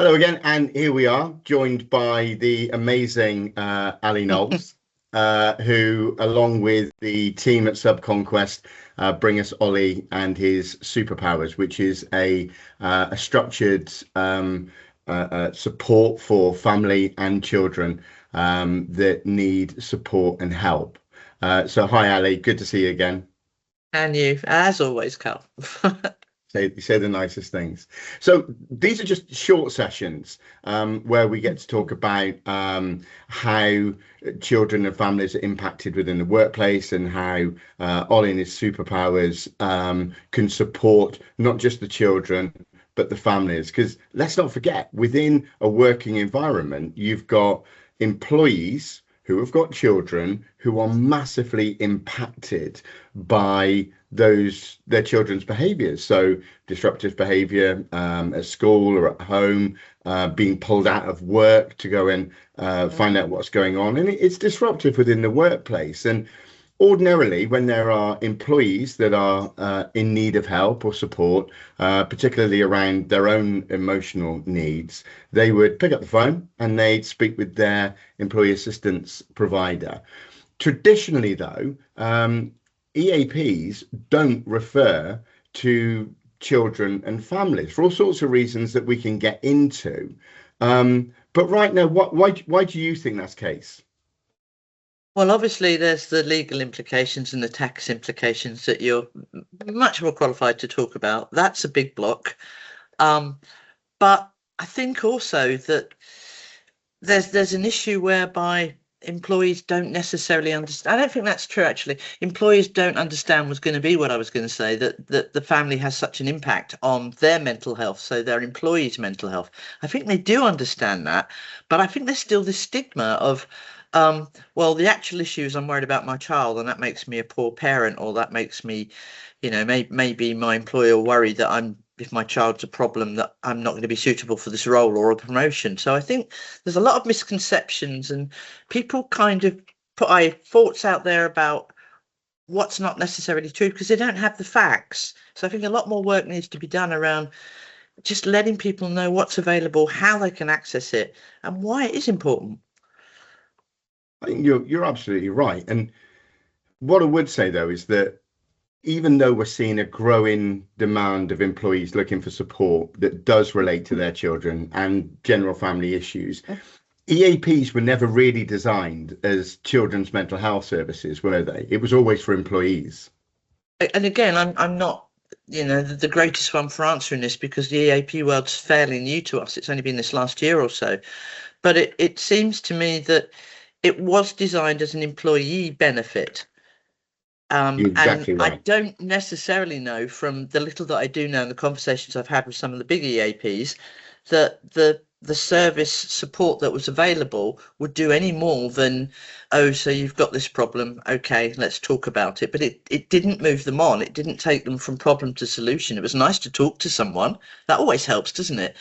Hello again, and here we are, joined by the amazing Ali Knowles, who, along with the team at Subconquest, bring us Ollie and his superpowers, which is a structured support for family and children that need support and help. So, hi, Ali. Good to see you again. And you, as always, Karl. You say the nicest things. So these are just short sessions where we get to talk about how children and families are impacted within the workplace, and how Ollie and his superpowers can support not just the children but the families. Because let's not forget, within a working environment, you've got employees who have got children who are massively impacted by their children's behaviors. So disruptive behavior at school or at home, being pulled out of work to go and find out what's going on. And it's disruptive within the workplace. And ordinarily, when there are employees that are in need of help or support, particularly around their own emotional needs, they would pick up the phone and they'd speak with their employee assistance provider. Traditionally, though, EAPs don't refer to children and families for all sorts of reasons that we can get into. But right now, why do you think that's the case? Well, obviously, there's the legal implications and the tax implications that you're much more qualified to talk about. That's a big block. But I think also that there's an issue whereby employees don't necessarily understand. I don't think that's true, actually. Employees don't understand was going to be what I was going to say, that the family has such an impact on their mental health, so their employees' mental health. I think they do understand that, but I think there's still this stigma of, well, the actual issue is I'm worried about my child, and that makes me a poor parent, or that makes me, maybe my employer will worry that if my child's a problem, that I'm not going to be suitable for this role or a promotion. So I think there's a lot of misconceptions, and people kind of put thoughts out there about what's not necessarily true because they don't have the facts. So I think a lot more work needs to be done around just letting people know what's available, how they can access it, and why it is important. I think you're absolutely right. And what I would say, though, is that even though we're seeing a growing demand of employees looking for support that does relate to their children and general family issues, EAPs were never really designed as children's mental health services, were they? It was always for employees. And again, I'm not, the greatest one for answering this, because the EAP world's fairly new to us. It's only been this last year or so. But it seems to me that it was designed as an employee benefit. Exactly and right. I don't necessarily know, from the little that I do know and the conversations I've had with some of the big EAPs, that the service support that was available would do any more than, oh, so you've got this problem, okay, let's talk about it. But it didn't move them on. It didn't take them from problem to solution. It was nice to talk to someone. That always helps, doesn't it?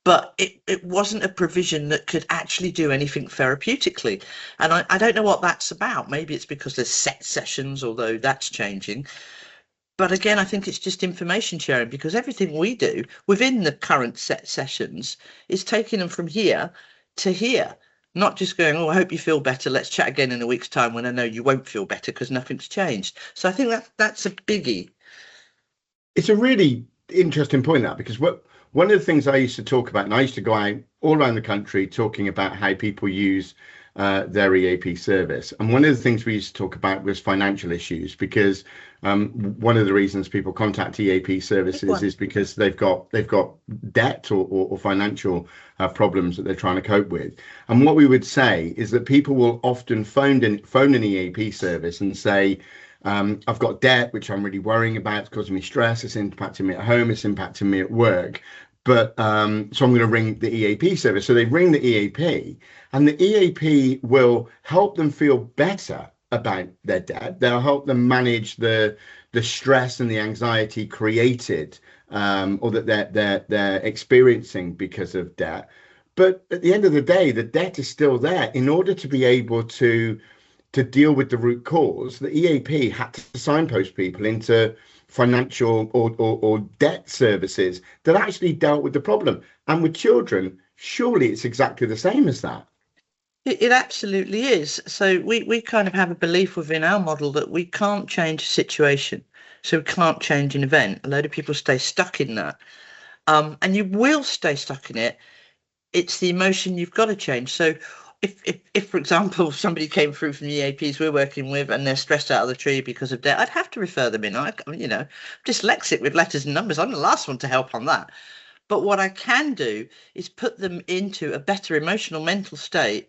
But it wasn't a provision that could actually do anything therapeutically. And I don't know what that's about. Maybe it's because there's set sessions, although that's changing. But again, I think it's just information sharing, because everything we do within the current set sessions is taking them from here to here, not just going, oh, I hope you feel better. Let's chat again in a week's time when I know you won't feel better because nothing's changed. So I think that's a biggie. It's a really interesting point, that, because one of the things I used to talk about, and I used to go out all around the country talking about how people use their EAP service. And one of the things we used to talk about was financial issues, because one of the reasons people contact EAP services is because they've got debt or financial problems that they're trying to cope with. And what we would say is that people will often phone an EAP service and say, I've got debt, which I'm really worrying about. It's causing me stress. It's impacting me at home. It's impacting me at work. But so I'm going to ring the EAP service. So they ring the EAP, and the EAP will help them feel better about their debt. They'll help them manage the stress and the anxiety created or that they're experiencing because of debt. But at the end of the day, the debt is still there. In order to be able to deal with the root cause, the EAP had to signpost people into financial or debt services that actually dealt with the problem. And with children, surely it's exactly the same as that. It absolutely is. So we kind of have a belief within our model that we can't change a situation. So we can't change an event. A load of people stay stuck in that. And you will stay stuck in it. It's the emotion you've got to change. So if for example, somebody came through from the EAPs we're working with and they're stressed out of the tree because of debt, I'd have to refer them in. Dyslexic with letters and numbers. I'm the last one to help on that. But what I can do is put them into a better emotional mental state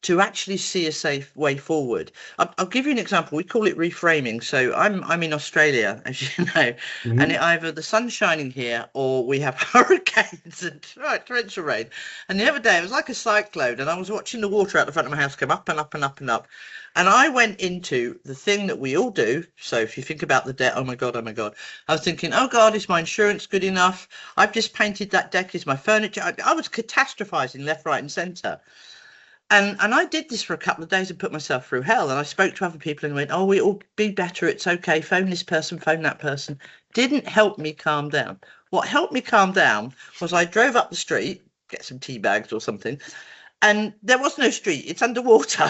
to actually see a safe way forward. I'll give you an example. We call it reframing. So I'm in Australia, as you know, and either the sun's shining here or we have hurricanes and torrential rain. And the other day it was like a cyclone, and I was watching the water out the front of my house come up and up and up and up. And I went into the thing that we all do. So if you think about the debt, oh my God, oh my God. I was thinking, oh God, is my insurance good enough? I've just painted that deck. Is my furniture? I was catastrophizing left, right, and centre. And I did this for a couple of days and put myself through hell. And I spoke to other people and went, oh, it'll be better. It's okay. Phone this person, phone that person. Didn't help me calm down. What helped me calm down was I drove up the street, get some tea bags or something, and there was no street. It's underwater,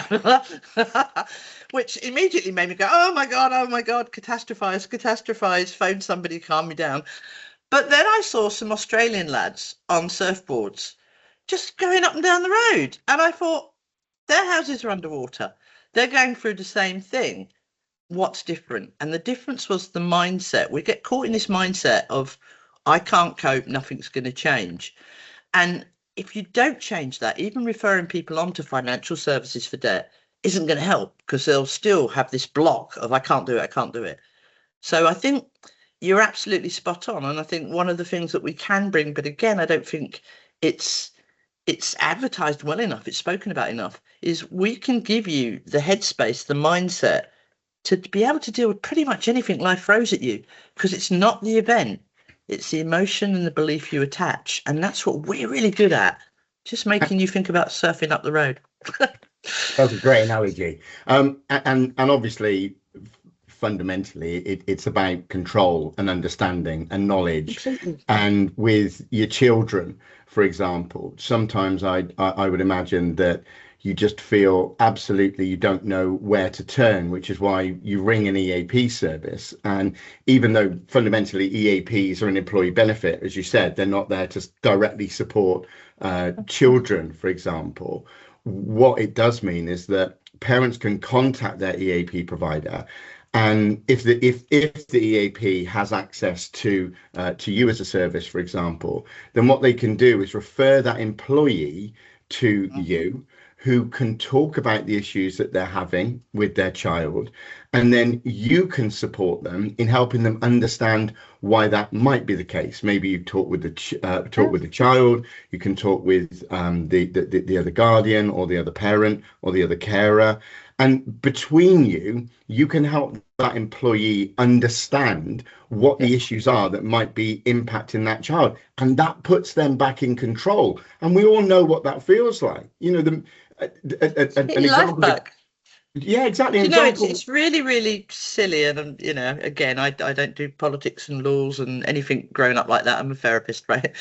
which immediately made me go, oh my God, catastrophize, phone somebody, calm me down. But then I saw some Australian lads on surfboards just going up and down the road. And I thought, their houses are underwater. They're going through the same thing. What's different? And the difference was the mindset. We get caught in this mindset of, I can't cope, nothing's going to change. And if you don't change that, even referring people on to financial services for debt isn't going to help, because they'll still have this block of, I can't do it. So I think you're absolutely spot on. And I think one of the things that we can bring, but again, I don't think it's advertised well enough, it's spoken about enough, is we can give you the headspace, the mindset to be able to deal with pretty much anything life throws at you, because it's not the event, it's the emotion and the belief you attach. And that's what we're really good at, just making you think about surfing up the road. That's a great analogy. And obviously, fundamentally, it's about control and understanding and knowledge. Absolutely. And with your children, for example, sometimes I would imagine that you just feel absolutely you don't know where to turn, which is why you ring an EAP service. And even though fundamentally EAPs are an employee benefit, as you said, they're not there to directly support children, for example. What it does mean is that parents can contact their EAP provider, and if the EAP has access to you as a service, for example, then what they can do is refer that employee to you, who can talk about the issues that they're having with their child, and then you can support them in helping them understand why that might be the case. Maybe you talk with the child, you can talk with the other guardian or the other parent or the other carer, and between you can help that employee understand what the issues are that might be impacting that child, and that puts them back in control. And we all know what that feels like. An example. Yeah, exactly. It's really, really silly. And, again, I don't do politics and laws and anything growing up like that. I'm a therapist, right?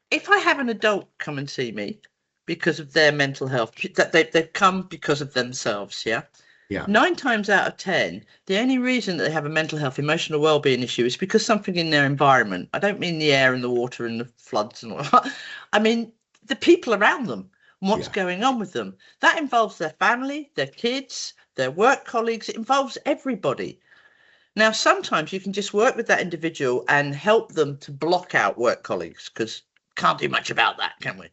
If I have an adult come and see me because of their mental health, that they've come because of themselves, yeah? 9 times out of 10, the only reason that they have a mental health, emotional well-being issue is because something in their environment. I don't mean the air and the water and the floods and all that. I mean the people around them. What's going on with them. That involves their family, their kids, their work colleagues. It involves everybody. Now, sometimes you can just work with that individual and help them to block out work colleagues, because can't do much about that, can we?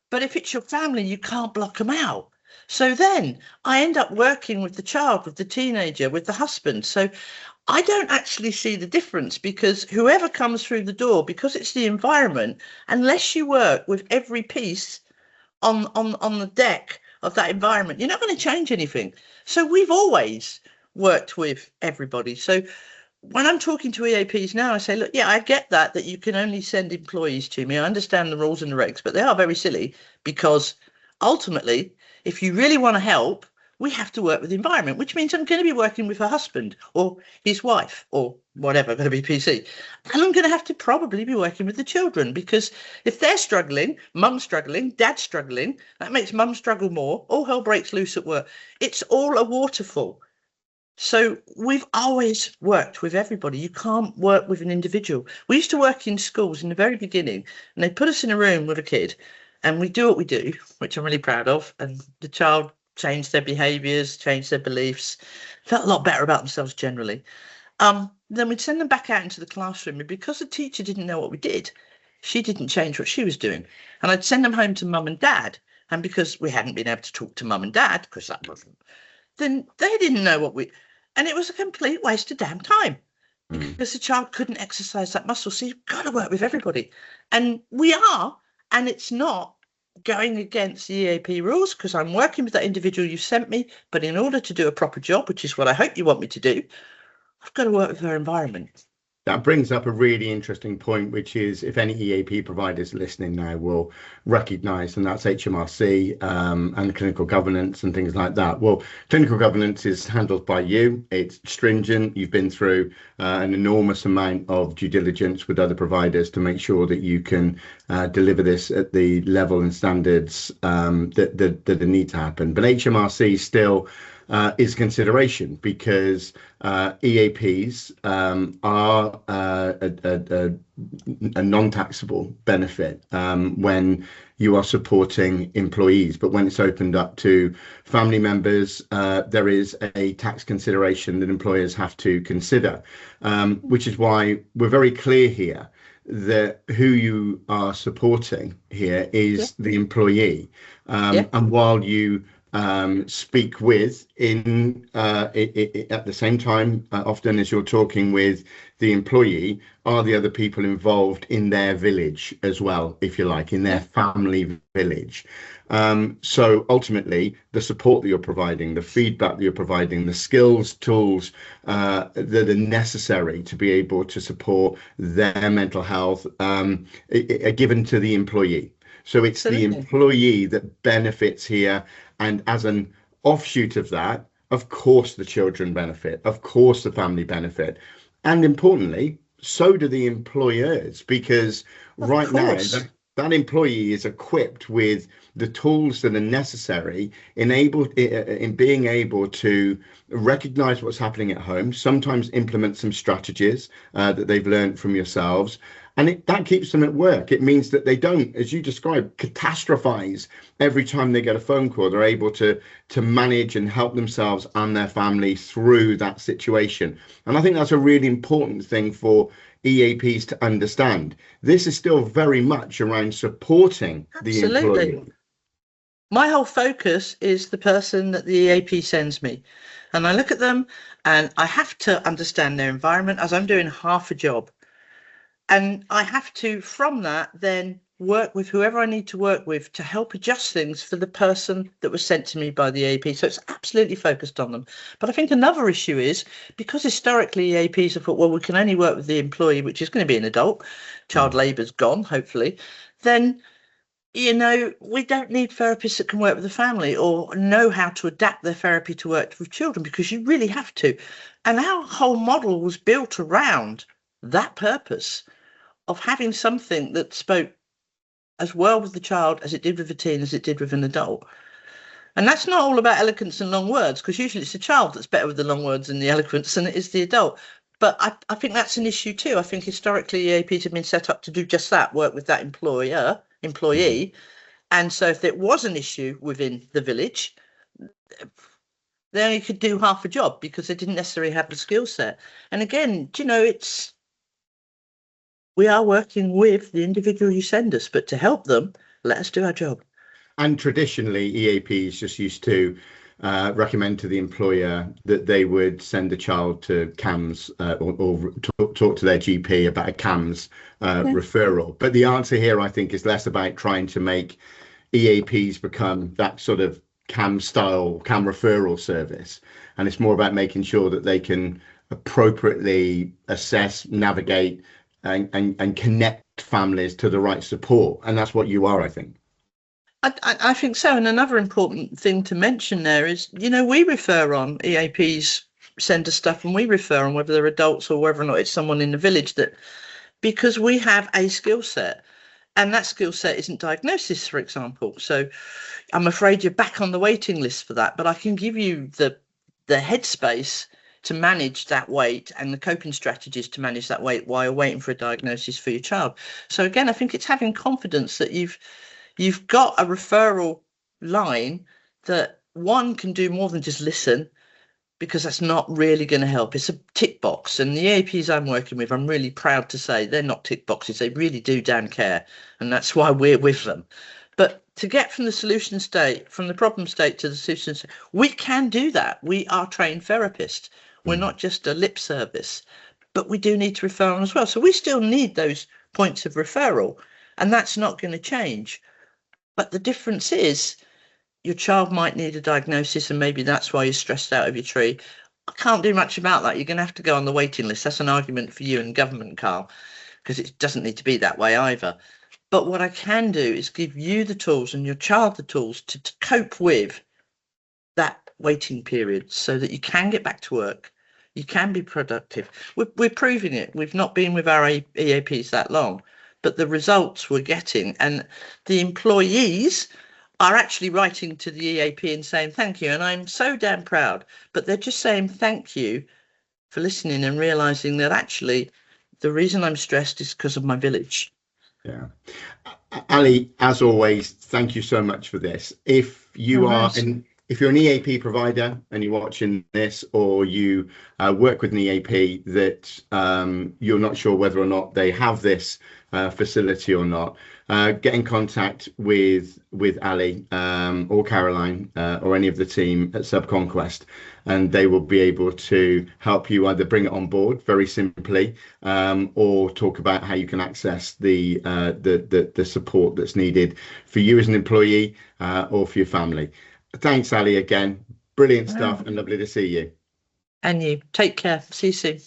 But if it's your family, you can't block them out. So then I end up working with the child, with the teenager, with the husband. So I don't actually see the difference, because whoever comes through the door, because it's the environment, unless you work with every piece on the deck of that environment, you're not going to change anything. So we've always worked with everybody. So when I'm talking to EAPs now, I say, look, yeah, I get that you can only send employees to me. I understand the rules and the regs, but they are very silly, because ultimately, if you really want to help, we have to work with the environment, which means I'm going to be working with her husband or his wife or whatever, going to be PC. And I'm going to have to probably be working with the children, because if they're struggling, mum's struggling, dad's struggling, that makes mum struggle more. All hell breaks loose at work. It's all a waterfall. So we've always worked with everybody. You can't work with an individual. We used to work in schools in the very beginning, and they put us in a room with a kid and we do what we do, which I'm really proud of. And the child changed their behaviours, changed their beliefs, felt a lot better about themselves generally. Then we'd send them back out into the classroom, and because the teacher didn't know what we did, she didn't change what she was doing. And I'd send them home to mum and dad. And because we hadn't been able to talk to mum and dad, because that wasn't, then they didn't know what we, and it was a complete waste of damn time, because the child couldn't exercise that muscle. So you've got to work with everybody. And we are, and it's not going against the EAP rules, because I'm working with that individual you sent me. But in order to do a proper job, which is what I hope you want me to do, I've got to work with her environment. That brings up a really interesting point, which is, if any EAP providers listening now will recognise, and that's HMRC and clinical governance and things like that. Well, clinical governance is handled by you. It's stringent. You've been through an enormous amount of due diligence with other providers to make sure that you can deliver this at the level and standards that need to happen. But HMRC still is consideration, because EAPs are a non-taxable benefit when you are supporting employees. But when it's opened up to family members, there is a tax consideration that employers have to consider, which is why we're very clear here that who you are supporting here is the employee. And while you speak with at the same time, often as you're talking with the employee, are the other people involved in their village as well, if you like, in their family village. So ultimately, the support that you're providing, the feedback that you're providing, the skills, tools that are necessary to be able to support their mental health are given to the employee. So it's the employee that benefits here. And as an offshoot of that, of course, the children benefit, of course, the family benefit. And importantly, so do the employers, because right now that employee is equipped with the tools that are necessary in being able to recognize what's happening at home, sometimes implement some strategies that they've learned from yourselves. And that keeps them at work. It means that they don't, as you described, catastrophize every time they get a phone call. They're able to manage and help themselves and their family through that situation. And I think that's a really important thing for EAPs to understand. This is still very much around supporting the employee. My whole focus is the person that the EAP sends me. And I look at them and I have to understand their environment, as I'm doing half a job. And I have to, from that, then work with whoever I need to work with to help adjust things for the person that was sent to me by the EAP. So it's absolutely focused on them. But I think another issue is, because historically EAPs have thought, well, we can only work with the employee, which is going to be an adult, child labour's gone, hopefully, then, you know, we don't need therapists that can work with the family or know how to adapt their therapy to work with children, because you really have to. And our whole model was built around that purpose of having something that spoke as well with the child as it did with the teen, as it did with an adult. And that's not all about eloquence and long words, because usually it's the child that's better with the long words and the eloquence than it is the adult. But I think that's an issue too. I think historically EAPs have been set up to do just that, work with that employee. And so if it was an issue within the village, they only could do half a job because they didn't necessarily have the skill set. And again, you know, we are working with the individual you send us, but to help them, let us do our job. And traditionally, EAPs just used to recommend to the employer that they would send a child to CAMHS or talk to their GP about a CAMHS referral. But the answer here, I think, is less about trying to make EAPs become that sort of CAMHS style CAM referral service. And it's more about making sure that they can appropriately assess, navigate, and connect families to the right support. And that's what you are, I think. I think so. And another important thing to mention there is, we refer on EAPs, send us stuff, and we refer on whether they're adults or whether or not it's someone in the village, that because we have a skill set, and that skill set isn't diagnosis, for example. So I'm afraid you're back on the waiting list for that, but I can give you the headspace to manage that weight and the coping strategies to manage that weight while you're waiting for a diagnosis for your child. So again, I think it's having confidence that you've got a referral line that one can do more than just listen, because that's not really going to help. It's a tick box. And the EAPs I'm working with, I'm really proud to say they're not tick boxes. They really do damn care. And that's why we're with them. But to get from the solution state, from the problem state to the solution state, we can do that. We are trained therapists. We're not just a lip service, but we do need to refer on as well. So we still need those points of referral, and that's not going to change. But the difference is your child might need a diagnosis, and maybe that's why you're stressed out of your tree. I can't do much about that. You're going to have to go on the waiting list. That's an argument for you and government, Karl, because it doesn't need to be that way either. But what I can do is give you the tools and your child the tools to cope with that waiting period so that you can get back to work. You can be productive. We're proving it. We've not been with our EAPs that long, but the results we're getting, and the employees are actually writing to the EAP and saying thank you. And I'm so damn proud, but they're just saying thank you for listening and realizing that actually the reason I'm stressed is because of my village. Yeah. Ali, as always, thank you so much for this. If you if you're an EAP provider and you're watching this, or you work with an EAP that you're not sure whether or not they have this facility or not, get in contact with Ali or Caroline or any of the team at Subconquest, and they will be able to help you either bring it on board very simply, or talk about how you can access the support that's needed for you as an employee or for your family. Thanks, Ali, again. Brilliant stuff, and lovely to see you. And you. Take care. See you soon.